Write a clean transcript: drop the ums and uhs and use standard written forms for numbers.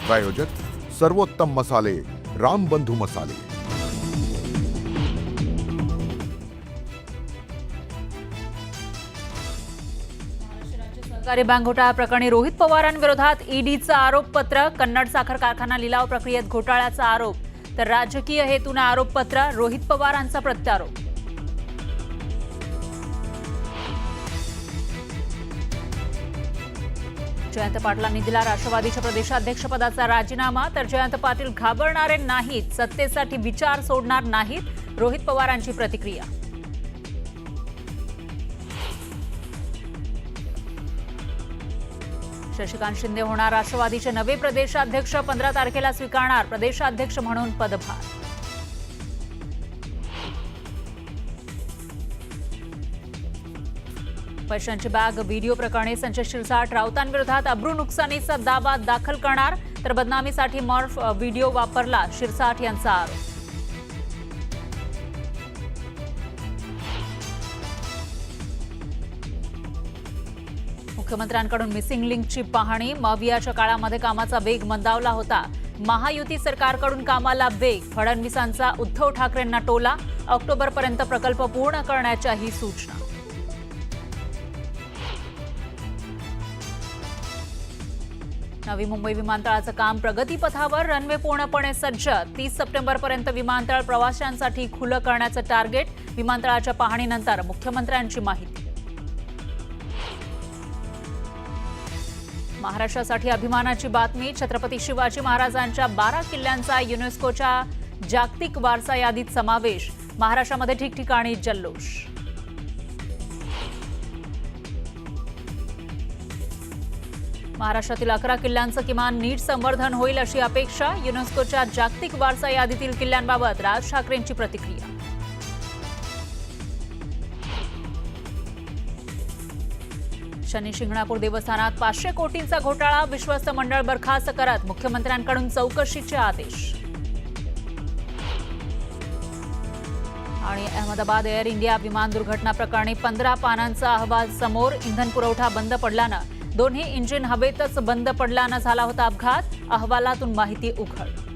प्रायोजक सर्वोत्तम मसाले, रामबंधू मसाले। सहकारी बँक घोटाळा प्रकरणी रोहित पवारांविरोधात ईडीचं आरोपपत्र, कन्नड साखर कारखाना लिलाव प्रक्रियेत घोटाळ्याचा आरोप, तर राजकीय हेतूने आरोपपत्र, रोहित पवारांचा प्रत्यारोप। जयंत पाटलांनी दिला राष्ट्रवादीच्या प्रदेशाध्यक्षपदाचा राजीनामा, तर जयंत पाटील घाबरणारे नाहीत, सत्तेसाठी विचार सोडणार नाहीत, रोहित पवारांची प्रतिक्रिया। शशिकांत शिंदे होणार राष्ट्रवादीचे नवे प्रदेशाध्यक्ष, 15 तारखेला स्वीकारणार प्रदेशाध्यक्ष म्हणून पदभार। पैशांची बॅग व्हिडिओ प्रकरणी संजय शिरसाट राऊतांविरोधात अब्रू नुकसानीचा दावा दाखल करणार, तर बदनामीसाठी मॉर्फ व्हिडिओ वापरला, शिरसाट यांचा आरोप। मुख्यमंत्र्यांकडून मिसिंग लिंकची पाहणी, मवियाच्या काळामध्ये कामाचा वेग मंदावला होता, महायुती सरकारकडून कामाला वेग, फडणवीसांचा उद्धव ठाकरेंना टोला, ऑक्टोबरपर्यंत प्रकल्प पूर्ण करण्याच्याही सूचना। नवी मुंबई विमानतळाचं काम प्रगतीपथावर, रनवे पूर्णपणे सज्ज, 30 सप्टेंबरपर्यंत विमानतळ प्रवाशांसाठी खुलं करण्याचं टार्गेट, विमानतळाच्या पाहणीनंतर मुख्यमंत्र्यांची माहिती। महाराष्ट्रासाठी अभिमानाची बातमी, छत्रपती शिवाजी महाराजांच्या 12 किल्ल्यांचा युनेस्कोच्या जागतिक वारसा यादीत समावेश, महाराष्ट्रामध्ये ठिकठिकाणी जल्लोष। महाराष्ट्रातील 11 किल्ल्यांचं किमान नीट संवर्धन होईल अशी अपेक्षा, युनेस्कोच्या जागतिक वारसा यादीतील किल्ल्यांबाबत राज ठाकरेंची प्रतिक्रिया। शनी शिंगणापूर देवस्थानात 500 कोटींचा घोटाळा, विश्वस्त मंडळ बरखास्त करत मुख्यमंत्र्यांकडून चौकशीचे आदेश। आणि अहमदाबाद एअर इंडिया विमान दुर्घटना प्रकरणी 15 पानांचा अहवाल समोर, इंधन पुरवठा बंद पडल्यानं दोन्ही इंजिन हवेतच बंद पडल्यानं झाला होता अपघात, अहवालातून माहिती उघड।